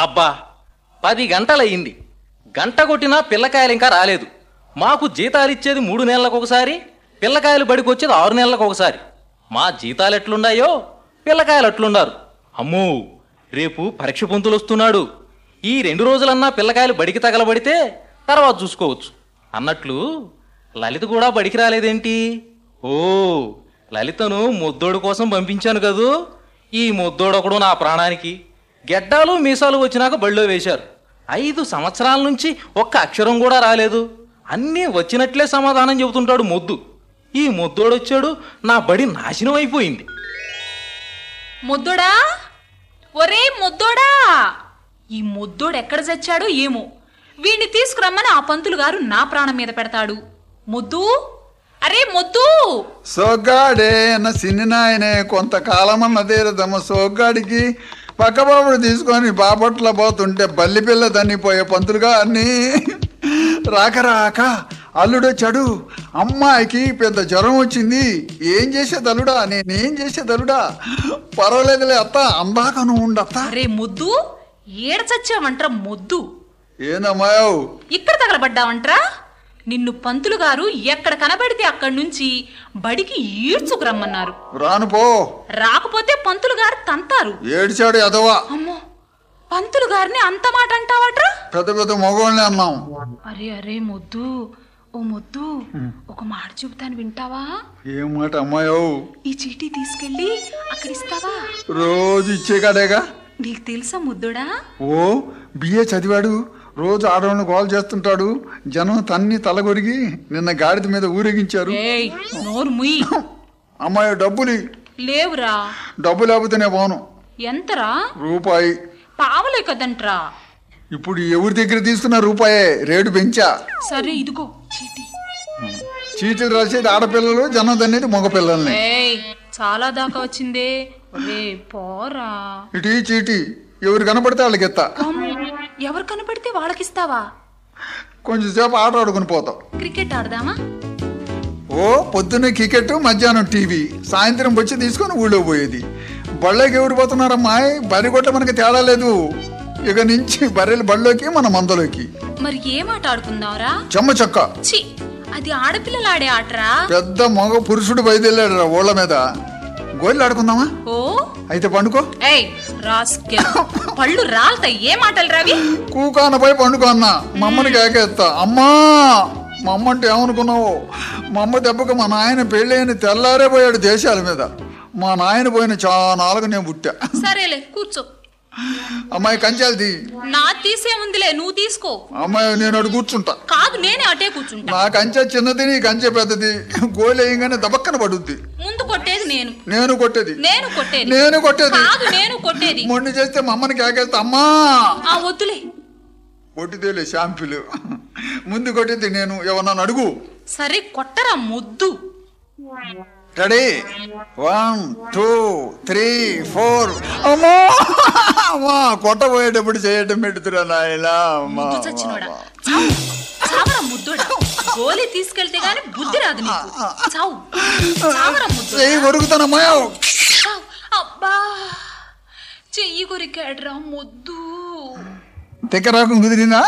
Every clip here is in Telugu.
అబ్బా 10 గంటలయ్యింది. గంట కొట్టినా పిల్లకాయలు ఇంకా రాలేదు. మాకు జీతాలిచ్చేది 3 నెలలకు ఒకసారి, పిల్లకాయలు బడికి వచ్చేది 6 నెలలకు ఒకసారి. మా జీతాలు ఎట్లున్నాయో పిల్లకాయలు అట్లున్నారు. అమ్మో, రేపు పరీక్ష పొంతులు వస్తున్నాడు. ఈ 2 రోజులన్నా పిల్లకాయలు బడికి తగలబడితే తర్వాత చూసుకోవచ్చు అన్నట్లు లలిత కూడా బడికి రాలేదేంటి? ఓ, లలితను ముద్దోడు కోసం పంపించాను కదూ. ఈ ముద్దోడొకడు నా ప్రాణానికి. గెడ్డాలు మీసాలు వచ్చినాక బడిలో వేశారు. 5 సంవత్సరాల నుంచి ఒక్క అక్షరం కూడా రాలేదు. అన్నీ వచ్చినట్లే సమాధానం చెబుతుంటాడు మొద్దు. ఈ ముద్దోడొచ్చాడు, నా బడి నాశనం అయిపోయింది. ముద్దోడా, ఒరే ముద్దోడా, ఈ ముద్దోడు ఎక్కడ చచ్చాడో ఏమో. వీడిని తీసుకురమ్మని ఆ పంతులు గారు నా ప్రాణం మీద పెడతాడు. ముద్దు, అరే ముద్దు. సోగ్గాడే అన్న సిన్ని నాయనే కొంతకాలమన్నదేరదమ్మ. సోగ్గాడికి పక్కబాబుడు తీసుకొని బాపట్ల పోతుంటే బల్లి పిల్ల తన్నిపోయే పంతులు గారిని రాక రాక అల్లుడొచ్చాడు. అమ్మాయికి పెద్ద జ్వరం వచ్చింది. ఏం చేసేదలుడా, నేనేం చేసేదలుడా? పర్వాలేదులే అత్త, అందాక నువ్వు ఉండత్త. అరే ముద్దు, ఏడ చచ్చావంట్రా ముద్దు? ఏందమ్మాయో ఇక్కడ తగలబడ్డావంట్రా? నిన్ను పంతులు గారు ఎక్కడ కనబడితే అక్కడి నుంచి బడికి ఈడ్చుకురమ్మన్నారు. రాను పో. రాకపోతే పంతులు గారు తంతారు. ఏడ్చాడు ఎదవా. అమ్మో, పంతులు గారిని అంత మాట అంటావట్రా? పెద్ద పెద్ద మగవాళ్ళని అన్నాం. అరే అరే ముద్దు, ఓ ముద్దు, ఒక మాట చెబుతాను వింటావా? ఏం మాట అమ్మాయో? ఈ చీటీ తీసుకెళ్ళి అక్కడ ఇస్తావా? రోజు ఇచ్చే కాడేగా. నీకు తెలుసా ముద్దుడా? ఓ, బిఏ చదివాడు. రోజు ఆడవాళ్ళని కాల్ చేస్తుంటాడు. జనం తన్ని తలగొరిగి నిన్న గాడిద మీద ఊరేగించారు. ఏయ్, నోరు ముయ్. అమ్మాయి డబ్బులు లేవురా. డబ్బు లేకపోతేనే పోను. ఎంతరా? రూపాయి. పావలే కదంట్రా. ఇప్పుడు ఎవరి దగ్గర తీసుకున్న రూపాయే, రేటు పెంచా. సరే ఇదిగో చీటీ. చీటీలు రాసేది ఆడపిల్లలు, జనం తన్నేది మగపిల్లల్ని. ఏయ్, చాలా దాకా వచ్చిందే. రే పోరా. ఇటు చీటీ ఎవరు కనపడితే వాళ్ళకి ఎత్తా. ఎవరు కనపడితే వాళ్ళకిస్తావా? కొంచెం సేపు ఆట ఆడుకుని పోతాం. క్రికెట్ ఆడదామా? ఓ, పొద్దున్నే క్రికెట్, మధ్యాహ్నం టీవీ, సాయంత్రం వచ్చి తీసుకొని ఊళ్ళో పోయేది. బళ్ళకి ఎవరు పోతున్నారమ్మా? బరి కొట్ట మనకి తేడా లేదు. ఇక నుంచి బర్రెలు బళ్ళలోకి, మన మందలోకి. మరి ఏం ఆట ఆడుకుందాంరా? చెమ్మ చక్క. చి, అది ఆడపిల్లలు ఆడే ఆటరా. పెద్ద మగ పురుషుడు బయలుదేరాడు ఊళ్ళ మీద. గోళ్ళు ఆడుకుందామా? ఓ, అయితే పండుకో. ఏయ్ రాస్కెల్, పళ్ళు రాల్తాయి. ఏ మాటలు రావి? కూకానపై పండుకో అన్నా. మమ్మని కేకేస్తా. అమ్మా, మా అమ్మ అంటే ఏమనుకున్నావు? మా అమ్మ దెబ్బకు మా నాయన పెళ్ళైన తెల్లారే పోయాడు దేశాల మీద. మా నాయన పోయిన చానాలుగు నేను పుట్టా. సరేలే కూర్చో. అమ్మాయి కంచాలది. నా తీసే ఉందిలే, నువ్వు తీసుకో. అమ్మాయి నేను అటు కూర్చుంటా. కాదు, నేనే అటే కూర్చుంటా. నా కంచె చిన్నది, నీ కంచె పెద్దది. గోలు వేయంగానే దబక్కన పడుద్ది. ముందు కొట్టేది నేను. నేను కొట్టేది. నేను కొట్టేది. నేను కొట్టేది. కాదు, నేను కొట్టేది. మొండి చేస్తే మా అమ్మని కేకేస్తా. అమ్మా, ఆ వద్దులే. కొట్టిదేలే షాంపులు. ముందు కొట్టేది నేను. ఎవరన్నా అడుగు. సరే కొట్టరా ముద్దు. రెడీ? 1 2 3 4. అమ్మా, అమ్మా, కొట్టబోయేటప్పుడు చేయటం పెడుతురా నాయనా. ముద్దు చచ్చినోడా, చావరా ముద్దుడా. గోలీ తీసుకెళ్తే గాని బుద్ధి రాదు నీకు. చావు, చావరా ముద్దు. చెయ్యి కొరుకుతానమ్మా. అబ్బా, చెయ్యి కొరికాడ్రా ముద్దు. తిక్క రాకం కుదిరిందా?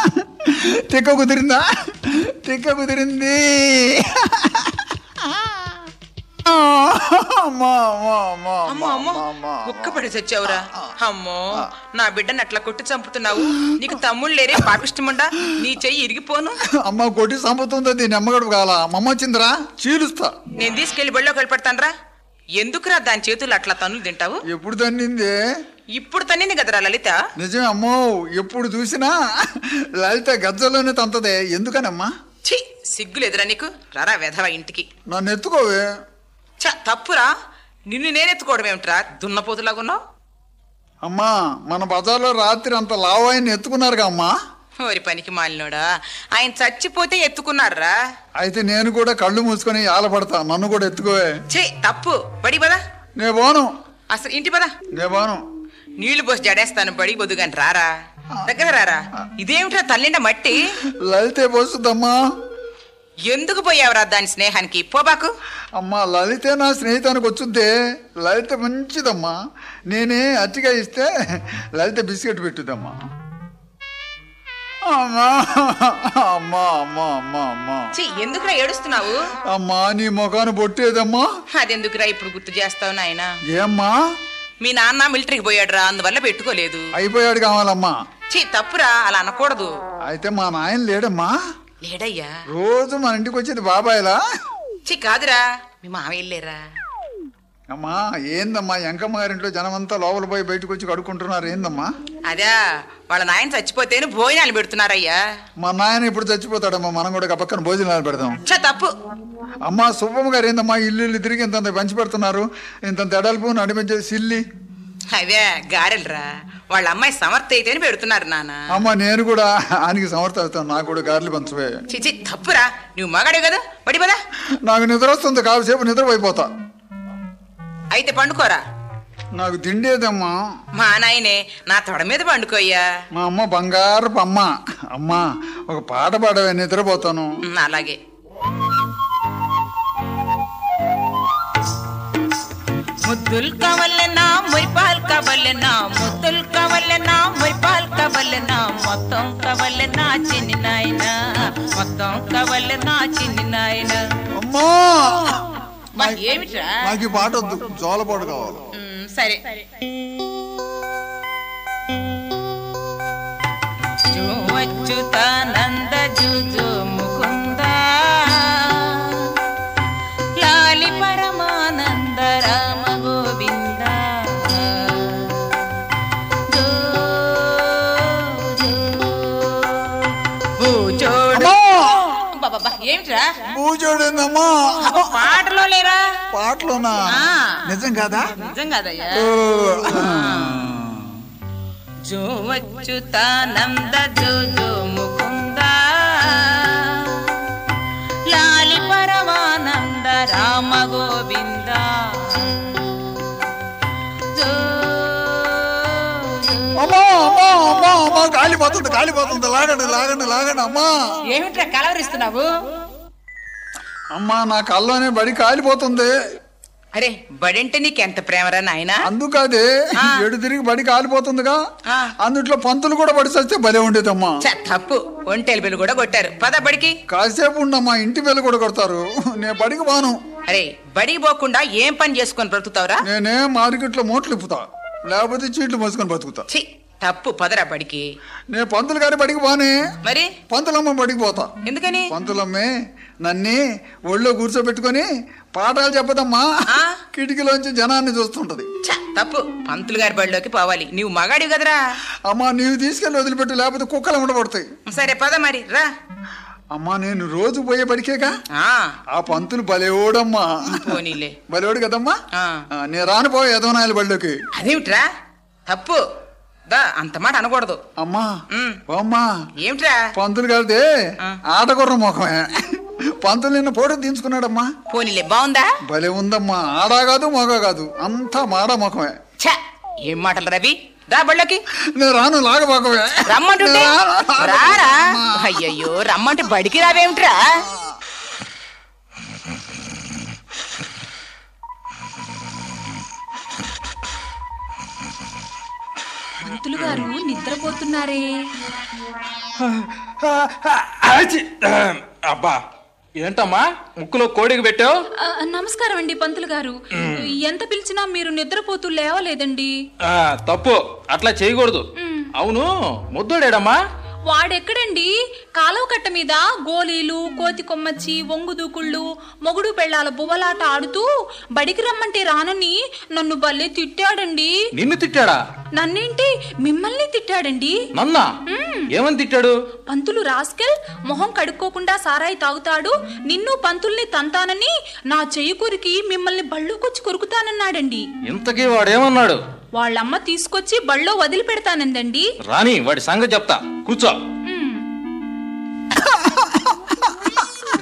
తిక్క కుదిరిందా? తిక్క కుదిరింది. ఒక్కపడి చచ్చావురా. అమ్మో, నా బిడ్డను అట్లా కొట్టి చంపుతున్నావు. నీకు తమ్ముళ్ళు లేరే పాపిష్టముండా? నీ చెయ్యి ఇరిగిపోను. అమ్మ కొట్టి చంపుతుంది. దీన్ని అమ్మగడు కాల. మమ్మ వచ్చిందిరా, చీలుస్తా. నేను తీసుకెళ్లి బళ్ళోకి వెళ్ళిపెడతానరా. ఎందుకురా దాని చేతులు అట్లా తన్నులు తింటావు? ఎప్పుడు తన్నింది? ఇప్పుడు తన్నింది కదరా లలిత. నిజమే అమ్మో, ఎప్పుడు చూసినా లలిత గజ్జలోనే తంతదే. ఎందుకనమ్మా? ఛీ, సిగ్గులేదురా నీకు? రారా వెధవ ఇంటికి. నన్ను ఎత్తుకోవే. తప్పురా. నిన్ను నేనెత్తుకోవడం ఏమిట్రా, దున్నపోతులాగున్నావు? అమ్మా, మన బజార్లో రాత్రి అంత లావు ఆయన ఎత్తుకున్నారుగా అమ్మా. ఓరి పనికి మాలినోడా, ఆయన చచ్చిపోతే ఎత్తుకున్నారా? అయితే నేను కూడా కళ్ళు మూసుకొని ఆలపడతా. నన్ను కూడా ఎత్తుకోవే. ఛీ, తప్పు. బడి పదా. నే పోను. అసలు ఇంటి పదా. నే పోను. నీళ్లు పోసి జడేస్తాను. బడి బొద్దుగాని రారా, దగ్గర రారా. ఇదేమిట్రా తల్లిండ మట్టి? లలితే పోస్తుందమ్మా. ఎందుకు పోయావురా దాని స్నేహానికి? పోబాకు. అమ్మా, లలితే నా స్నేహితానికి వచ్చుద్దే. లలిత మంచిదమ్మా. నేనే అట్టిగా ఇస్తే లలిత బిస్కెట్ పెట్టుదమ్మా. అమ్మా అమ్మా అమ్మా అమ్మా అమ్మా ఛీ, ఎందుకురా ఏడుస్తున్నావు? అమ్మా నీ ముఖాన్ని పొట్టేదమ్మా. అదెందుకురా ఇప్పుడు గుర్తు చేస్తావు నాయనా? ఏమ్మా? మీ నాన్న మిలిటరీకి పోయాడురా, అందువల్ల పెట్టుకోలేదు. అయిపోయాడు కావాలమ్మా. ఛీ, తప్పురా, అలా అనకూడదు. అయితే మా నాయన లేడమ్మా. లేడయ్యా. రోజు మన ఇంటికి వచ్చేది బాబాయ్లా? ఛీ, కాదురా, మీ మావయ్య లేరా? అమ్మా ఏందమ్మా, ఎంకమ్మ గారింట్లో జనమంతా లోపల పోయి బయటకు వచ్చి కడుక్కుంటున్నారు ఏందమ్మా? అదే వాళ్ళ నాయన చచ్చిపోతేనే భోజనాలు పెడుతున్నారయ్యా. మా నాయన ఇప్పుడు చచ్చిపోతాడమ్మా, మనం కూడా పక్కన భోజనాలు పెడదాం. ఛ, తప్పు. అమ్మా సుబ్బమ్మ గారు ఏందమ్మా ఇల్లు తిరిగి ఇంత పంచి పెడుతున్నారు, ఇంత ఎడల్పు నడిపించే సిల్లి. అవే గారెలరా, వాళ్ళ అమ్మాయి సమర్థ అయితేనే పెడుతున్నారు నాన్న. అమ్మా నేను కూడా ఆయనకి సమర్థ అవుతాను, నాకు కూడా గారెలు పంచవే. చిచి, తప్పురా, నువ్వు మగాడే కదా, పడి పదా. నాకు నిద్ర వస్తుంది, కాసేపు నిద్రపోయిపోతా. అయితే పండుకోరా. నాకు తిండేదమ్మా. మా నాయనే నా తొడ మీద పండుకోయ్యా. మా అమ్మ బంగారపు అమ్మ. అమ్మా ఒక పాట పాడవే, నిద్రపోతాను. అలాగే. ముద్దులు కావాలన్నా మురిపాలు కావాలన్నా, ముద్దులు కావాలన్నా మురిపాలు కావాలన్నా, మొత్తం కావాలన్నా చిన్ని నాయన, మొత్తం కావాలన్నా చిన్ని నాయన. అమ్మా ఏమిట్రా? నాకు ఈ పాట వద్దు, జోలపాటు కావాలి. సరే. అచ్యుతానంద జుజు ముకుంద లాలి పరమానంద రామ గోవింద. ఏమిట్రా? పూజోడేందమ్మా? పాటలో లేరా? పాటలోనా? నిజం కాదా? నిజం కాదయ్యా. జో అచ్యుతానంద జో జో ముకుంద లాలి పరమానంద రామ గోవింద. కాలిపోతుంది కాలిపోతుంది, లాగండి లాగండి లాగండి. అమ్మా ఏమిట్రా కలవరిస్తున్నావు? అమ్మా నా కల్లోనే బడి కాలిపోతుంది. అరే బడంటే నీకెంత ప్రేమరా నాయనా? అందుకదే ఎడు తిరిగి బడి కాలిపోతుందిగా, అందుట్లో పంతులు కూడా బడి చస్తే భలే ఉండేదమ్మా. తప్పు, ఒంటెలు బెల్లు కూడా కొట్టారు. పద బడికి. కాసేపు ఉండమ్మా, ఇంటి బెల్లు కూడా కొడతారు. నేను బడికి పోను. అరే బడికి పోకుండా ఏం పని చేసుకొని బ్రతుకుతావురా? నేనే మార్కెట్లో మోట్లు ఇప్పుతా, లేకపోతే చీట్లు మోసుకొని బతుకుతా. తప్పు, పదరా బడికి. నేను పంతులు గారి బడికి పోనే. మరి పంతులమ్మ బడికి పోతా. ఎందుకని? పంతులమ్మే నన్ను ఒళ్ళో కూర్చోబెట్టుకొని పాఠాలు చెప్పదమ్మా, కిటికీలోంచి జనాన్ని చూస్తుంటది. తప్పు, పంతులు గారి బడిలోకి పోవాలి. నీవు మగాడివి కదరా. అమ్మా నీవు తీసుకెళ్ళి వదిలిపెట్టు, లేకపోతే కుక్కలు ఉండబడతాయి. సరే పద మరి రా. అమ్మా నేను రోజు పోయే బడికేగా. ఆ పంతులు బలేోడమ్మా. పోనీలే, బలేోడు కదమ్మా. నేను రానిపోయే యదవనాయల బడిలోకి. అదేమిట్రా? తప్పు, దా అంత మాట అనకూడదు. అమ్మా అమ్మా ఏమిట్రా? పంతులు గారిదే ఆటగుర్ర ముఖమే. పంతులు నిన్న ఫోటో తీయించుకున్నాడమ్మా. పోనీలే, బాగుందా? భలే ఉందమ్మా, ఆడా కాదు మొగ కాదు, అంతా మాడ ముఖమే. ఏం మాటలు రవి, రా బళ్ళకి. నేను రాను, లాగబాకమే. రమ్మంటుంటే రారా. అయ్యయ్యో, రమ్మంటే బడికి రావేమిట్రా? పంతులు గారు నిద్రపోతున్నారే. అబ్బా ఏంటమ్మా ముక్కులో కోడికి పెట్టావు? నమస్కారం అండి పంతులు గారు. ఎంత పిలిచినా మీరు నిద్రపోతూ లేవలేదండి. తప్పు, అట్లా చేయకూడదు. అవును ముద్దోడేడమ్మా? వాడెక్కడండి? కాలువ కట్ట మీద గోలీలు, కోతి కొమ్మచ్చి, ఒంగు దూకుళ్ళు, మొగుడు పెళ్ళాల బువ్వలాట ఆడుతూ బడికి రమ్మంటే రానని నన్ను భలే తిట్టాడండి. నిన్ను తిట్టాడా? నన్నేంటి, మిమ్మల్ని తిట్టాడండి. నన్నా? ఏమని తిట్టాడు? పంతులు రాస్కెల్, మొహం కడుక్కోకుండా సారాయి తాగుతాడు, నిన్ను పంతుల్ని తంతానని నా చెయ్యి కొరికి మిమ్మల్ని బళ్ళోకొచ్చి కొరుకుతానన్నాడండి. ఇంతకీ వాడేమన్నాడు? వాళ్ళమ్మ తీసుకొచ్చి బళ్ళో వదిలి పెడతానందండి. రాని వాడి సంగతి చెప్తా, కూర్చో.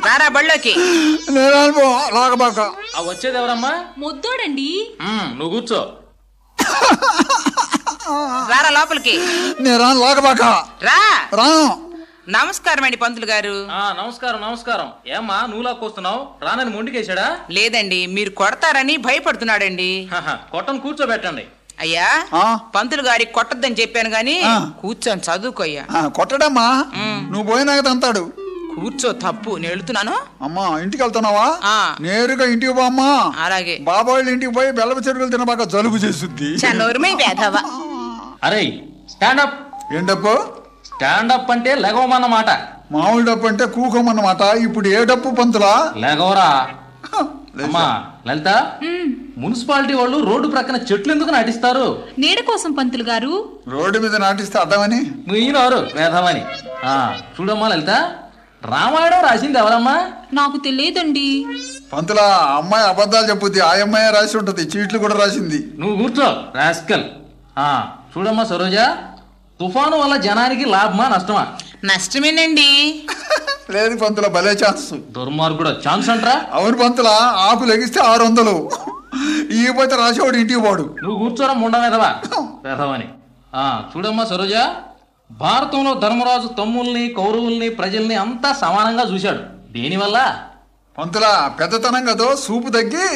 రారా బళ్ళోకి. వచ్చేది ఎవరమ్మా? ముద్దోడండి. నువ్వు కూర్చో. రారా లోపలికి. రా. నమస్కారం అండి పంతులు గారు. నమస్కారం నమస్కారం. ఏమ్మా నువ్వు లాక్కొస్తున్నావు? రానని మొండికేశాడా? లేదండి, మీరు కొడతారని భయపడుతున్నాడండి. కొట్టను, కూర్చోబెట్టండి. అయ్యా ఆ? పంతులు గారికి కొట్టద్దని చెప్పాను గాని ఆ. కూర్చొని చదువుకోయ్యా. కొట్టడమ్మా, నువ్వు పోయినాక తంతాడు. కూర్చో, తప్పు నేను వెళుతున్నాను. అమ్మా ఇంటికి వెళ్తున్నావా? ఆ. నేరుగా ఇంటికి పోమ్మా. అలాగే. బాబాళ్ళ ఇంటికి పోయి బెల్లపు చెరుకులు తినబాక జలుబు చేస్తుంది. చన్నోరుమై వేధవా. అరే స్టాండప్. ఏంటప్పు? స్టాండప్ అంటే లెగవమన్నమాట. మామూలు డప్పు అంటే కూకోమన్నమాట. ఇప్పుడు ఏ డప్పు పంతులా? లెగవరా. అమ్మా లలిత, మున్సిపాలిటీ వాళ్ళు రోడ్డు ప్రక్కన చెట్లు ఎందుకు నాటిస్తారు? నీడ కోసం పంతులు గారు. రోడ్డు మీద నాటిస్తే అర్థమని. మీనవరు వేధమని. చూడమ్మా లలిత, రామాయణం రాసింది ఎవరమ్మా? నాకు తెలియదండి. పంతులా, అమ్మాయి అబద్ధాలు చెప్పుద్ది. ఆ అమ్మాయి రాసి ఉంటది, చీట్లు కూడా రాసింది. నువ్వు కూర్చో రాస్కల్. చూడమ్మా సరోజ, తుఫాను వల్ల జనానికి లాభమా నష్టమా? నష్టమేనండి. లేదు పంతుల, భలే ఛాన్స్. దుర్మార్గుడు ఛాన్స్ అంటరా? అవును పంతులా, ఆకు లెగిస్తే 600. ఇకపోతే రాసేవాడు ఇంటికి పోడు. నువ్వు కూర్చోరా ముండ వేధవా వేధవని. చూడమ్మా సరోజ, భారతంలో ధర్మరాజు తమ్ముల్ని కౌరవుల్ని ప్రజల్ని అంతా సమానంగా చూశాడు. దేనివల్ల? పంతులా, పెద్దతనం కదో సూపు తగ్గి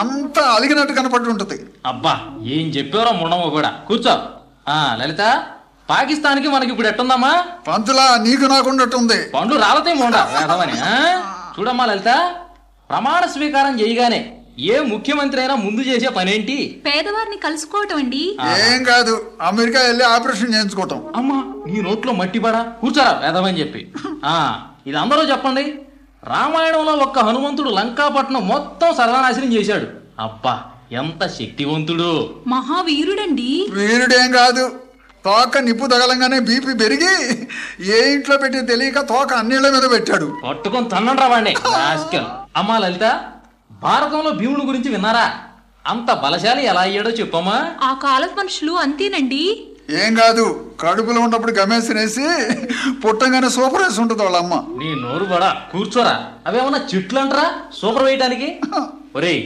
అంతా అలిగినట్టు కనపడి ఉంటది. అబ్బా ఏం చెప్పారో ముండమ్మ కూడా. కూర్చో. లలిత, పాకిస్తాన్కి మనకి ఇప్పుడు ఎట్టుందమ్మా? పంతులా, నీకు నాకున్నట్టుంది. పండ్లు రాలతాయి ముండ వేధవని. చూడమ్మా లలిత, ప్రమాణ స్వీకారం చేయగానే ఏ ముఖ్యమంత్రి అయినా ముందు చేసే పనేంటి? పేదవారిని కలుసుకోవటం అండి. ఏం కాదు, అమెరికా వెళ్ళి ఆపరేషన్ చేయించుకోవటం. అమ్మా నీ నోట్లో మట్టి పడా. కూర్చోరా వేధమని చెప్పి. ఇది అందరూ చెప్పండి. రామాయణంలో ఒక్క హనుమంతుడు లంకాపట్నం మొత్తం సర్వనాశనం చేశాడు. అబ్బా ఎంత శక్తివంతుడు. మహావీరుడండి. వీరుడేం కాదు, తోక నిప్పు తగలంగానే బీపీ పెరిగి ఏ ఇంట్లో పెట్టి తెలియక తోక అన్నిళ్ళ మీద పెట్టాడు. పట్టుకొని తన్నండి రావండి. అమ్మా లలిత, భారతంలో భీముడు గురించి విన్నారా? అంత బలశాలి ఎలా అయ్యాడో చెప్పమ్మా. ఆ కాలపు మనుషులు అంతేనండి. ఏం కాదు, కడుపులో ఉన్నప్పుడు గమేసినేసి పుట్టంగానే సూపర్ వేసి ఉంటుంది వాళ్ళ అమ్మ. నీ నోరు బడా. కూర్చోరా. అవేమన్నా చెట్లు అంటారా సూపర్ వేయటానికి? ఒరేయ్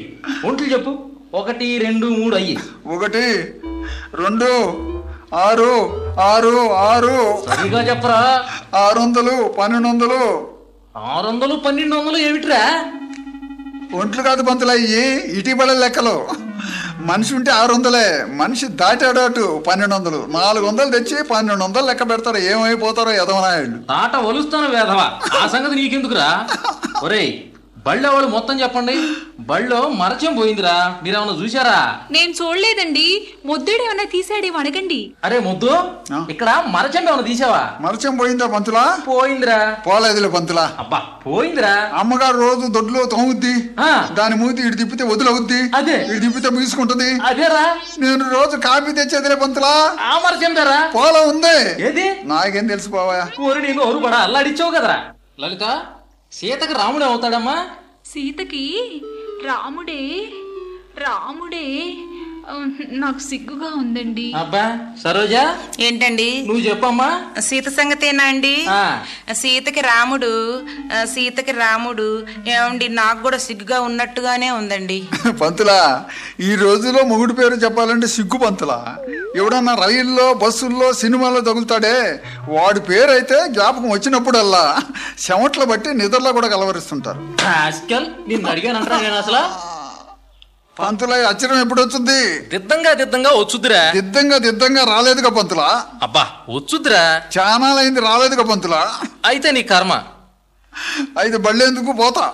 ఒంట్లు చెప్పు. 1 2 3 అయ్యి. 1 2 6 6 6. సరిగా చెప్పరా. 600 1200. 600 1200 ఏమిట్రా? ఒంట్లు కాదు పంతులు, అయ్యి ఇటీవల లెక్కలు. మనిషి ఉంటే 600, మనిషి దాటాడు అటు 1200. 400 తెచ్చి 1200 లెక్క పెడతారు. ఏమైపోతారో ఎదవనాయుళ్ళు. తాట వలుస్తాను వేధవా. ఆ సంగతి నీకెందుకురా? ఒరేయ్ బళ్ళో వాళ్ళు మొత్తం చెప్పండి. బళ్ళో మరచం పోయిందిరా, మీరేమన్నా చూసారా? నేను చూడలేదండి. ముద్దుడు ఏమన్నా తీసాడేమో అడగండి. అరే ముద్దు, ఇక్కడ మరచం ఏమన్నా తీసావా? మరచం పోయిందా పంతులా? పోయిందిరా. పోలేదులే పంతులా. అబ్బా పోయిందిరా. అమ్మగారు రోజు దొడ్లో తోముద్ది, దాని మూతి ఇటు తిప్పితే వదిలవుద్ది, అదే ఇటు తిప్పితే ముసుకుంటది. అదేరా. నేను రోజు కాఫీ తెచ్చేదిలే పంతులా. ఆ మరచం దారా పోలా ఉంది. ఏది? నాకేం తెలిసిపోవా. ఊరి నేను ఊరు పడా అల్లాడిచ్చావు కదరా. లలిత, సీతకు రాముడే అవుతాడమ్మా? సీతకి రాముడే. రాముడే. నాకు సిగ్గుగా ఉందండి. అబ్బా సరోజ, ఏంటండి? నువ్వు చెప్పమ్మా. సీత సంగతేనా అండి? సీతకి రాముడు. సీతకి రాముడు ఏమండి? నాకు కూడా సిగ్గుగా ఉన్నట్టుగానే ఉందండి. పంతులా, ఈ రోజులో మొగుడు పేరు చెప్పాలంటే సిగ్గు పంతులా. ఎవడన్నా రైల్లో బస్సుల్లో సినిమాల్లో తగులుతాడే, వాడి పేరు అయితే జ్ఞాపకం వచ్చినప్పుడల్లా చెమట్లు బట్టి నిద్రలో కూడా కలవరిస్తుంటారు. నిన్ను అడిగానంటా నేను అసలు. పంతులా, అచ్చరం ఎప్పుడు వచ్చింది? దిద్దంగా వచ్చుద్దిరా. దిద్దంగా రాలేదుగా పంతులా. అబ్బా వచ్చుద్దిరా. చానాలైంది రాలేదుగా పంతులా. అయితే నీ కర్మ. అయితే బళ్ళేందుకు పోతా.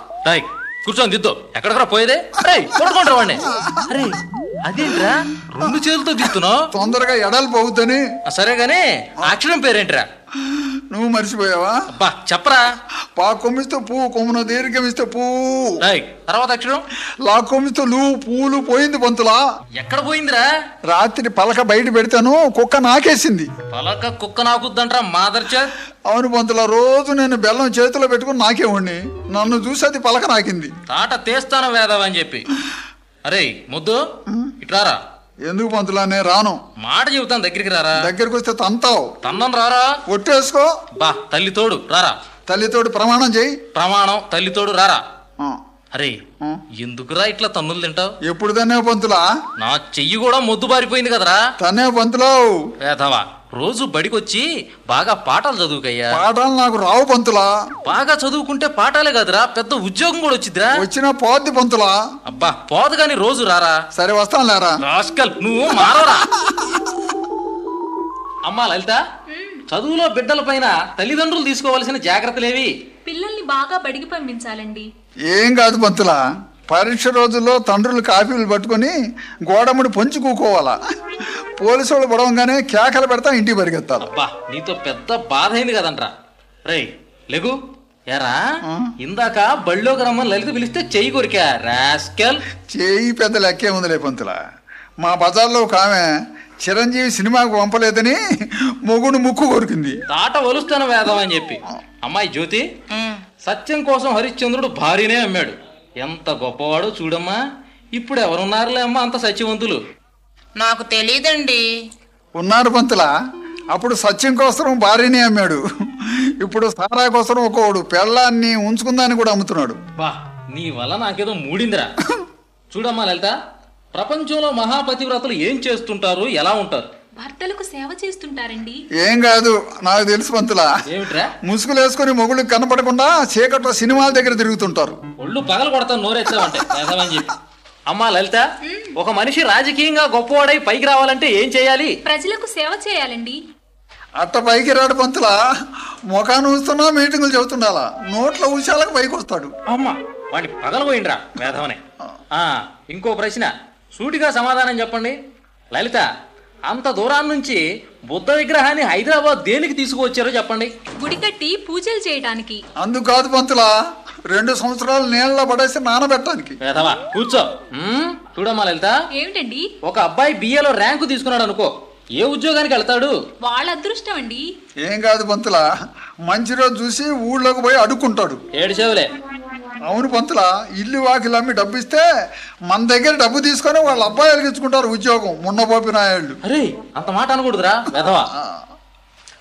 కూర్చొని దిద్దు. ఎక్కడికరా పోయేదే? కొడుకుంటారు వాడిని. అరే అదేంట్రా 2 చేతులతో దిస్తున్నావు? తొందరగా ఎడాలి పోవద్దని. సరే గానీ అక్షరం పేరేంట్రా? నువ్వు మర్చిపోయావా? అబ్బా చెప్పరా. పా కొమ్మిస్తే పువ్వు, కొమ్మున దీర్ఘమిస్తే పువ్వు. తర్వాత అక్షరం లా కొమ్మిస్తే పూలు పోయింది పంతులా. ఎక్కడ పోయిందిరా? రాత్రి పలక బయట పెడతాను, కుక్క నాకేసింది. పలక కుక్క నాకుద్దంటరా మాదర్చా. అవును పంతులా, రోజు నేను బెల్లం చేతిలో పెట్టుకుని నాకేవాడిని. నన్ను చూసి అది పలక నాకింది. తాట తీస్తాను వేదవని చెప్పి. అరే ముద్దు ఇట్లారా. ఎందుకు పంతులా? నేను రాను. మాట చెబుతాను, దగ్గరికి రారా. దగ్గరికి వస్తే తంతావు. తన్నం రారా. ఒట్టేసుకో. బా తల్లి తోడు రారా. తల్లితోడు ప్రమాణం చేయి. ప్రమాణం తల్లి తోడు రారా. అరే ఎందుకురా ఇట్లా తన్నులు తింటావు? ఎప్పుడు తనేవు పంతులా? నా చెయ్యి కూడా మొద్దు బారిపోయింది కదరా. తనేవు పంతులావు. వేధవా, రోజు బడికొచ్చి బాగా పాఠాలు చదువుకయ్యా. పాఠాలు నాకు రావు పంతులా. బాగా చదువుకుంటే పాఠాలే కదరా, పెద్ద ఉద్యోగం కూడా వచ్చిద్దిరా. వచ్చినా పోద్ది పంతులా. అబ్బా పోదు గాని రోజు రారా. సరే వస్తాను లేరా. రాస్కల్, నువ్వు మారవరా. అమ్మా లలిత, చదువులో బిడ్డల పైన తల్లిదండ్రులు తీసుకోవాల్సిన జాగ్రత్తలేవి? పిల్లల్ని బాగా బడికి పంపించాలండి. ఏం కాదు పంతులా, పరీక్ష రోజుల్లో తండ్రులు కాపీలు పట్టుకొని గోడముడి పొంచి కూకోవాలా. పోలీసు వాళ్ళు పడవంగానే కేకలు పెడతా ఇంటికి పరిగెత్తాలి. అబ్బా నీతో పెద్ద బాధ అయింది కదంట్రా. రేయ్ లెగు. ఎరా ఇందాక బళ్ళోకి రమ్మని లలిత పిలిస్తే చెయ్యి కొరికా రాస్కల్. చేయి పెద్ద లెక్కే ఉందిలే పంతులా. మా బజార్లో ఒక ఆమె చిరంజీవి సినిమాకు పంపలేదని మొగుడు ముక్కు కొరికింది. తాట ఒలుస్తాను వేదం అని చెప్పి. అమ్మాయి జ్యోతి, సత్యం కోసం హరిశ్చంద్రుడు భార్యనే అమ్మాడు. ఎంత గొప్పవాడో చూడమ్మా. ఇప్పుడు ఎవరున్నారులే అమ్మా అంత సత్యవంతులు? నాకు తెలీదండి. ఉన్నారు పంతులా. అప్పుడు సత్యం కోసం భార్యనే అమ్మాడు. ఇప్పుడు సారా కోసం ఒకడు పెళ్ళాన్ని ఉంచుకుందాన్ని కూడా అమ్ముతున్నాడు. బా నీ వల్ల నాకేదో మూడిందిరా. చూడమ్మా లలిత, ప్రపంచంలో మహాపతివ్రతలు ఏం చేస్తుంటారు, ఎలా ఉంటారు? భర్తలకు సేవ చేస్తుంటారండి. ఏం కాదు, నాకు తెలుసు పంతులా. ఏమిట్రా? ముసుగులు వేసుకుని మొగుళ్ళకి కనపడకుండా చీకట్లో సినిమాల దగ్గర తిరుగుతుంటారు. ఒళ్ళు పగలు కొడతాను నోరెత్తావంటే వేదమని చెప్పి. అమ్మా లలిత, ఒక మనిషి రాజకీయంగా గొప్పవాడై పైకి రావాలంటే ఏం చేయాలి? ప్రజలకు సేవ చేయాలండి. అట్ట పైకి రాడు పంతులా. ముఖాన్ని ఊస్తున్నా మీటింగులు చెబుతుండాలా. నోట్ల ఊశాలకు పైకి వస్తాడు. అమ్మా వాడిని పగలు పోయిండ్రా వేదమనే. ఇంకో ప్రశ్న, సూటిగా సమాధానం చెప్పండి. లలిత, అంత దూరం నుంచి బుద్ధ విగ్రహాన్ని హైదరాబాద్ దేనికి తీసుకువచ్చారో చెప్పండి. గుడి కట్టి పూజలు చేయడానికి. అందుకు కాదు పంతులా, 2 సంవత్సరాలు నీళ్ళలో పడేసి నానబెట్టడానికి. వేదవా కూర్చో. చూడమ్మా లలిత, ఏమిటండి? ఒక అబ్బాయి బిఏలో ర్యాంకు తీసుకున్నాడు అనుకో, ఏ ఉద్యోగానికి వెళ్తాడు? వాళ్ళ అదృష్టం అండి. ఏం కాదు పంతులా, మంచి రోజు చూసి ఊళ్ళోకి పోయి అడుక్కుంటాడు. ఏడిచేవులే. అవును పంతులా, ఇల్లు వాకిలు అమ్మి డబ్బు ఇస్తే మన దగ్గర డబ్బు తీసుకొని వాళ్ళ అబ్బాయిలు ఇచ్చుకుంటారు ఉద్యోగం. మున్నపోపి నాయుళ్ళు. అరే అంత మాట అనకూడదురా వేదవా.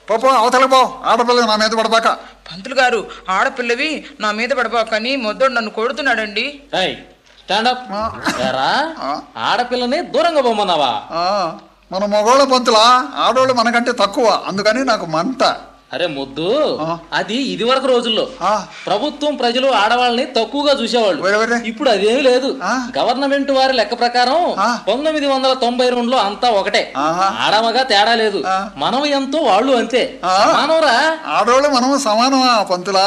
పాప అవతలకు పో, ఆడపిల్ల నా మీద పడబాక. పంతులు గారు, ఆడపిల్లవి నా మీద పడబాకని మొద్దోడు నన్ను కొడుతున్నాడండి. స్టాండప్. ఆడపిల్లని దూరంగా పోమన్నావా? మన మగోళ్ళ పంతులా, ఆడోళ్ళు మనకంటే తక్కువ, అందుకని నాకు మంట. అరే ముద్దు, అది ఇది వరకు రోజుల్లో ప్రభుత్వం ప్రజలు ఆడవాళ్ళని తక్కువగా చూసేవాళ్ళు. ఇప్పుడు అదేమీ లేదు. గవర్నమెంట్ వారి లెక్క ప్రకారం 1992లో అంతా ఒకటే, ఆడమగా తేడా లేదు. మనం ఎంతో వాళ్ళు అంతే. సమానరా? ఆడోళ్ళు మనం సమానమా పంతులా?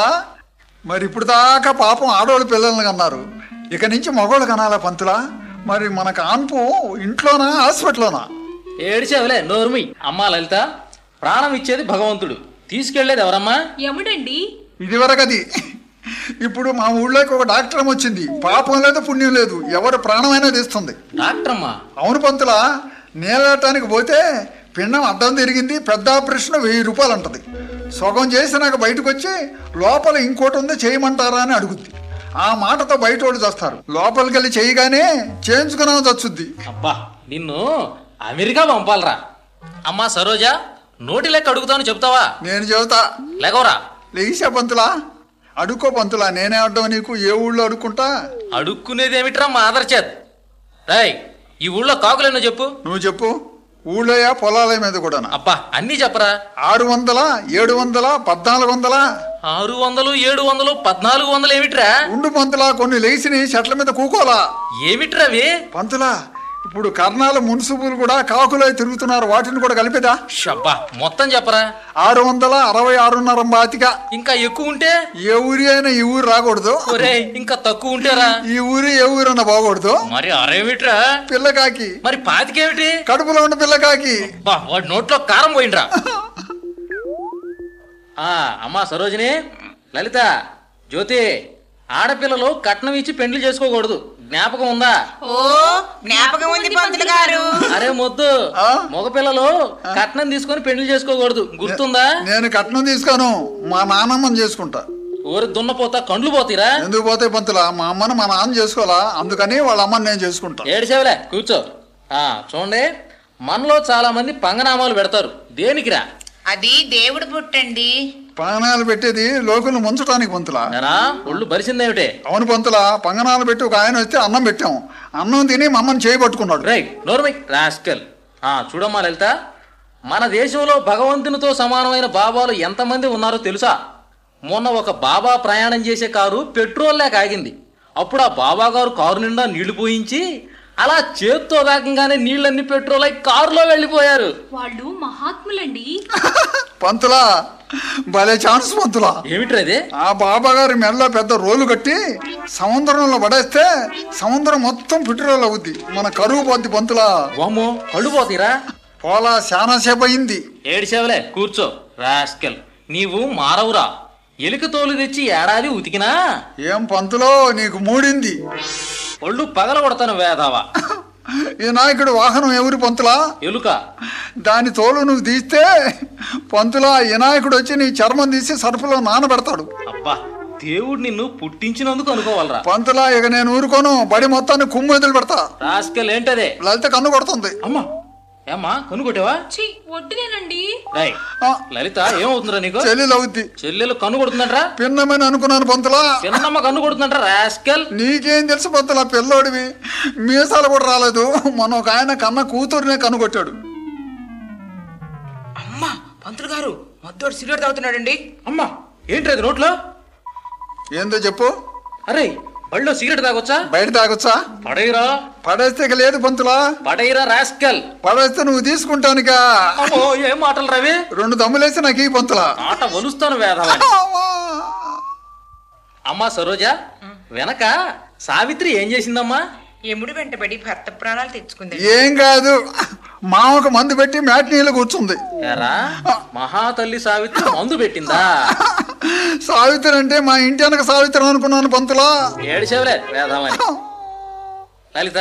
మరి ఇప్పుడు దాకా పాపం ఆడోళ్ళు పిల్లల్ని కన్నారు, ఇక నుంచి మగోళ్ళు కనాలా పంతులా? మరి మన కాన్పు ఇంట్లోనా హాస్పిటల్లోనా? ఏడిచేవలే నోర్మి. అమ్మా లలిత, ప్రాణం ఇచ్చేది భగవంతుడు, తీసుకెళ్లేది ఎవరమ్మా? యముడండి. ఇది వరకది. ఇప్పుడు మా ఊళ్ళోకి ఒక డాక్టర్ వచ్చింది. పాపం లేదు పుణ్యం లేదు, ఎవరు ప్రాణమైనా తీస్తుంది. డాక్టర్ అమ్మా? అవును పంతులా, నీళ్ళటానికి పోతే పిండం అడ్డం తిరిగింది, పెద్ద ఆపరేషన్ 1000 రూపాయలు అంటది. సగం చేసి నాకు బయటకు వచ్చి లోపల ఇంకోటి ఉంది చేయమంటారా అని అడుగుద్ది. ఆ మాటతో బయట వాళ్ళు చేస్తారు. లోపలికి వెళ్ళి చేయగానే చేయించుకున్నా చచ్చుద్ది. అబ్బా నిన్ను అమెరికా పంపాలరా. అమ్మా సరోజా, నోటి లెక్క అడుగుతాను చెప్తావా? నేను చెబుతా. లేకవరా. లేచా పంతులా? అడుక్కో పంతులా, నేనే అడ్డం నీకు. ఏ ఊళ్ళో అడుక్కుంటా? అడుక్కునేది ఏమిట్రా మా ఆదర్చేద్. రాయ్, ఈ ఊళ్ళో కాకులేనో చెప్పు. నువ్వు చెప్పు. ఊళ్ళోయా పొలాల మీద కూడా? అబ్బా అన్నీ చెప్పరా. 600, 700, 1400. 600, 700, 1400 ఏమిట్రా? ఉండు పంతులా, కొన్ని లేచిని చెట్ల మీద కూకోలా. ఏమిట్రా అవి? పంతులా, ఇప్పుడు కర్ణాల మున్సిపులు కూడా కాకులై తిరుగుతున్నారు, వాటిని కూడా కలిపేదా? షబ్బా మొత్తం చెప్పరా. 666.5. ఇంకా ఎక్కువ ఉంటే? ఏ ఊరి అయినా ఈ ఊరు రాకూడదు. ఇంకా తక్కువ ఉంటేరా? ఈ ఊరు ఏ ఊరన్నా బాగూడదు. మరి అరేమిట్రా? పిల్లకాకి. మరి పాతికేమిటి? కడుపులో ఉన్న పిల్లకాకి. వాడి నోట్లో కారం పోయిండ్రా. అమ్మా సరోజిని, లలిత, జ్యోతి, ఆడపిల్లలు కట్నం ఇచ్చి పెండ్లి చేసుకోకూడదు, జ్ఞాపకం ఉందా? ఓ జ్ఞాపకం ఉంది పంతులు గారు. అరే మొద్దు, మగపిల్లలు కట్నం తీసుకొని పెండ్లి చేసుకోకూడదు, గుర్తుందా? నేను కట్నం తీసుకోను, మా నాన్నమ్మని చేసుకుంటా. ఊరి దున్నపోతా కండ్లు పోతీరా? ఎందుకు పోతాయి పంతులా? మా అమ్మని మా నాన్న చేసుకోవాలా, అందుకని వాళ్ళ అమ్మని నేను చేసుకుంటా. ఏడిసేవలే కూర్చో. చూడండి, మనలో చాలా మంది పంగనామాలు పెడతారు, దేనికిరా? అది దేవుడు పుట్టండి. పంగనాలు పెట్టేది లోకులు ముంచడానికి పంతులా. ఎరా ఒళ్ళు బరిసిందేమిటే? అవును పంతులా, పంగనాలు పెట్టి ఒక ఆయన వస్తే అన్నం పెట్టాం. అన్నం తిని మమ్మల్ని చేయబట్టుకున్నాడు. రైట్ నోర్మై రాస్కల్. చూడమ్మా లలిత, మన దేశంలో భగవంతునితో సమానమైన బాబాలు ఎంతమంది ఉన్నారో తెలుసా? మొన్న ఒక బాబా ప్రయాణం చేసే కారు పెట్రోల్ లేక ఆగింది. అప్పుడు ఆ బాబా గారు కారు నిండా నీళ్లు పోయించి అలా చేత్తో దాకంగానే నీళ్ళన్ని పెట్రోల్ అయి కారులో వెళ్ళిపోయారు. వాళ్ళు మహాత్ములండి. పంతులా భలే ఛాన్స్ పంతులా. ఏమిట్రదే? ఆ బాబా గారి మెడలో పెద్ద రోలు కట్టి సముద్రంలో పడేస్తే సముద్రం మొత్తం పెట్రోల్ అవుద్ది, మన కరువు పోద్ది పంతులా. వామ్మో, కళ్ళు పోతీరా? పోలా చాలా సేపు అయింది. ఏడిసేవలే, కూర్చో రాస్కల్. నీవు మారవురా. ఎలుక తోలు తెచ్చి ఏడాది ఉతికినా ఏం పంతులో నీకు మూడింది? ఒళ్ళు పగల కొడతాను వేదావా. ఈ నాయకుడు వాహనం ఎవరు పంతులా? ఎలుక. దాని తోలు నువ్వు తీస్తే పంతులా వినాయకుడు వచ్చి నీ చర్మం తీసి సరుపులో నానబెడతాడు. అబ్బా, దేవుడు నిన్ను పుట్టించినందుకు అనుకోవాలరా పంతులా. ఇక నేను ఊరుకోను, బడి మొత్తాన్ని కుమ్ము వదిలి పెడతా. రాస్కల్ ఏంటదే? లలిత కన్ను కొడుతుంది. అమ్మా, ఏమ్మా కనుగొట్టావా? వడ్డీనేనండి. లలిత ఏమవుతుందిరా నీకు? చెల్లెలు అవుద్ది. చెల్లెలు కన్ను కొడుతుందంటరా? పిన్నమని అనుకున్నాను పంతులా. పిన్నమ్మ కన్ను కొడుతుందంట రాస్కల్. నీకేం తెలుసు పంతులా, పిల్లోడివి, మీసాలు కూడా రాలేదు. మన ఒక ఆయన కన్న కూతురునే కనుగొట్టాడు. అమ్మా పంతులు గారు మద్దోడు సిగరెట్ తాగుతున్నాడండి. అమ్మా ఏంటి అది నోట్లో? ఏందో చెప్పు. అరే బళ్ళో సిగరెట్ తాగొచ్చా? బయట తాగొచ్చా? పడైరా. పడేస్తే ఇక లేదు పంతులా. పడైరా రాస్కల్. పడేస్తే నువ్వు తీసుకుంటానుగా. అమ్మో, ఏం మాటలు రవి? 2 దమ్ములేసి నాకు ఈ పంతులా. ఆట వలుస్తాను వేధవా. అమ్మా సరోజా, వెనక సావిత్రి ఏం చేసిందమ్మా? ఎముడు వెంటబడి భర్త ప్రాణాలు తెచ్చుకుంది. ఏం కాదు, మామకు మందు పెట్టి మ్యాట్నీలో కూర్చుంది. ఎరా మహాతల్లి సావిత్రి మందు పెట్టిందా? సావిత్రి అంటే మా ఇంటి వెనక సావిత్రి అనుకున్నాను పంతులా. ఏడిసేవలే వేధమని. లలిత,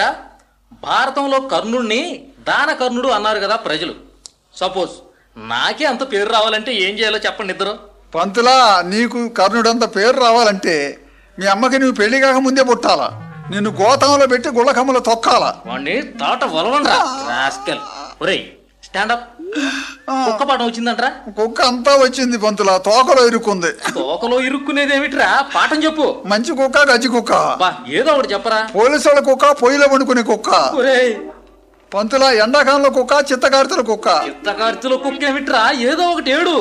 భారతంలో కర్ణుడిని దాన కర్ణుడు అన్నారు కదా ప్రజలు. సపోజ్ నాకే అంత పేరు రావాలంటే ఏం చేయాలో చెప్పండి ఇద్దరు. పంతులా, నీకు కర్ణుడంత పేరు రావాలంటే మీ అమ్మకి నువ్వు పెళ్లి కాక ముందే పుట్టాలా. నిన్ను గోతంలో పెట్టి గుళ్ళకమ్మలో తొక్కాలా. వాణ్ణి తాట వలవండ్రా రాస్కల్. ఒరేయ్ స్టాండప్. కుక్క పాఠం వచ్చిందంట్రా? కుక్క అంతా వచ్చింది పంతులా, తోకలో ఇరుక్కుంది. తోకలో ఇరుక్కునేదేమిట్రా? పాఠం చెప్పు. మంచి కుక్క, గజ్జి కుక్క. ఏదో ఒకటి చెప్పరా. పోలీసు వాళ్ళ కుక్క, పొయ్యిలో వండుకునే కుక్క. ఒరేయ్ పంతులా, ఎండాకాలంలో కుక్క, చిత్తకార్తెల కుక్క. చిత్తకార్తెల కుక్క ఏమిట్రా? ఏదో ఒకటి ఏడు.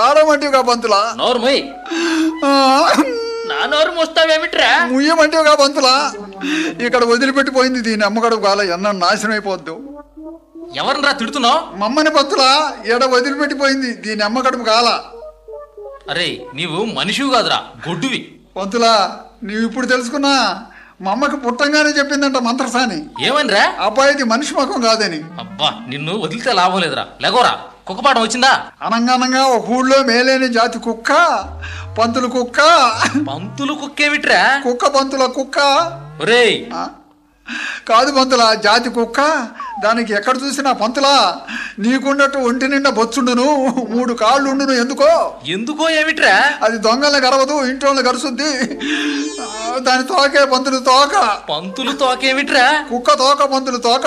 ఏడమంటివిగా పంతులా. నోరుమోయ్. నా నోరు మోస్తావేమిట్రా? ముయ్యమంటివిగా పంతులా. ఇక్కడ వదిలిపెట్టిపోయింది దీని అమ్మగడుపు కాల, ఎన్న నాశనం అయిపోద్దు. ఎవరినరా తిడుతున్నావు? మమ్మని పంతులా, ఎడ వదిలిపెట్టిపోయింది దీని అమ్మగడుపు కాల. అరే నీవు మనిషివి కాదురా, గొడ్డువి. పంతులా, నీవు ఇప్పుడు తెలుసుకున్నా, మా అమ్మకి పుట్టంగానే చెప్పిందంట మంత్రసాని. ఏమనిరా? అబ్బాయిది మనిషి ముఖం కాదని. అబ్బా, నిన్ను వదిలితే లాభం లేదురా. లేకోరా. కుక్క పాఠం వచ్చిందా? అనంగానంగా ఒక ఊళ్ళో మేలేని జాతి కుక్క, పంతులు కుక్క. పంతులు కుక్క ఏమిట్రా? కుక్క పంతుల కుక్క. ఒరేయ్ కాదు పంతులా, జాతి కుక్క. దానికి ఎక్కడ చూసినా పంతులా, నీకున్నట్టు ఒంటి నిండా బొచ్చుండును, 3 కాళ్ళు ఉండును. ఎందుకో ఏమిట్రా? అది దొంగల్ని గరవదు, ఇంట్లో గరుసుద్ది. దాని తోకే పంతులు తోక. పంతులు తోకేమిట్రా? కుక్క తోక, పంతులు తోక.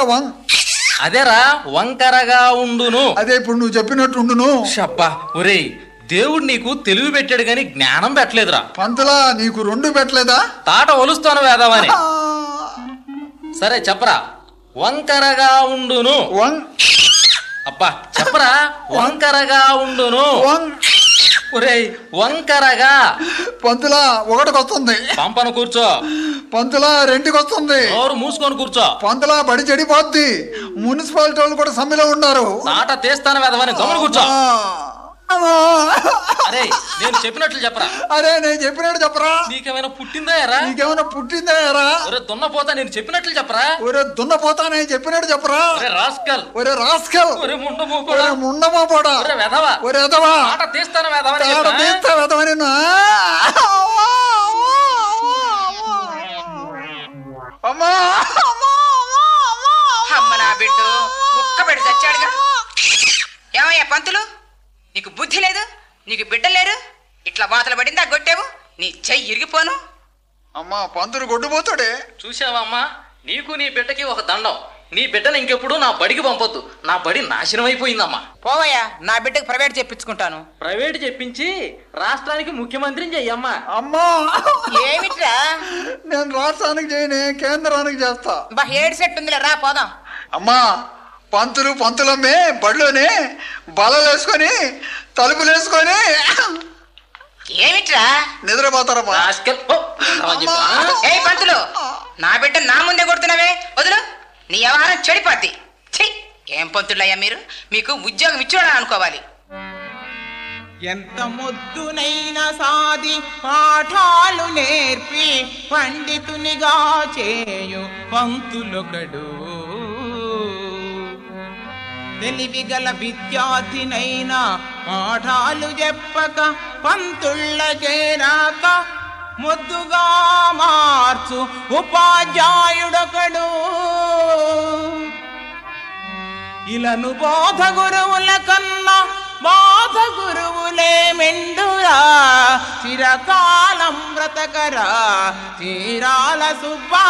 అదేరా వంకరగా ఉండును. అదే ఇప్పుడు నువ్వు చెప్పినట్టు ఉండును. షబ్బా. ఒరేయ్ దేవుడు నీకు తెలివి పెట్టాడు గాని జ్ఞానం పెట్టలేదురా. పంతులా, నీకు 2 పెట్టలేదా? తాట ఒలుస్తాను వేదామని. సరే చెప్పరా. వంకరగా ఉండును. అబ్బా చెప్పరా. వంకరగా ఉండును. ఒరేయ్ వంకరగా. పంతులా, 1కి వస్తుంది. పంపను కూర్చో. పంతులా, 2కి వస్తుంది. నోరు మూసుకొని కూర్చో. పంతులా, బడి చెడిపోద్ది. మున్సిపాలిటీ వాళ్ళు కూడా సమ్మెలో ఉన్నారు. తాట తీస్తాను వేదమని గమని కూర్చో. అరే నేను చెప్పినట్లు చెప్పరా. అరే నేను చెప్పినట్టు చెప్పరా. నీకేమైనా పుట్టిందా ఎరా? నీకేమైనా పుట్టిందా ఎరా? ఒరే దున్నపోతా, నేను చెప్పినట్లు చెప్పరా. ఒరే దున్నపోతా, నేను చెప్పినట్టు చెప్పరా. ఒరే రాస్కల్. ఒరే రాస్కల్. ఒరే ముండమోపోడా. ఒరే ముండమోపోడా. ఒరే వెధవా. ఒరే వెధవా. తాట తీస్తాను వేదమని. తాట తీస్తా వెధవని. అమ్మా అమ్మ నా బిడ్డు ముక్క పెడి చచ్చాడుగా. ఏమయ్యా పంతులు, నీకు బుద్ధి లేదు, నీకు బిడ్డలు లేరు, ఇట్లా వాతలు పడిందా గొట్టేవు, నీ చెయ్యి ఇరిగిపోను. అమ్మా పంతులు గొడ్డుపోతాడే. చూసావా అమ్మా, నీకు నీ బిడ్డకి ఒక దండం. నీ బిడ్డను ఇంకెప్పుడు నా బడికి పంపొద్దు. నా బడి నాశనం అయిపోయిందమ్మా. పోవయ్యా, నా బిడ్డకు ప్రైవేట్ చెప్పించుకుంటాను. ప్రైవేట్ చెప్పించి రాష్ట్రానికి ముఖ్యమంత్రిని చెయ్యమ్మా. అమ్మా ఏమిట్రా? నేను రాష్ట్రానికి చేయనే, కేంద్రానికి చేస్తా. బా హేడ్ సెట్ ఉందిలే, రా పోదాం. అమ్మా పంతులమ్మే బడిలోనే బలలేసుకొని తలుపులేసుకొని ఏమిట్రా నిద్రపోతారమ్మా. రాస్కెల్, పో. ఏ పంతులు, నా బిడ్డ నా ముందే కొడుతున్నావే, వదులు. నీ వ్యవహారం చెడిపోద్ది. ఛీ, ఏం పంతులయ్యా మీరు? మీకు ఉద్యోగం ఇచ్చాడని అనుకోవాలి. ఎంత ముద్దునైనా సాది పాఠాలు నేర్పి పండితునిగా చేయు పంతులొకడు, తెలివిగల విద్యార్థినైనా పాఠాలు చెప్పక పంతుళ్ళ చేరాక ముద్దుగా మార్చు ఉపాధ్యాయుడొకడు. ఇలను బోధ గురువుల కన్నా బాధ గురువులే మెండురా, చిరకాలం బ్రతకరా చీరాల సుబ్బా.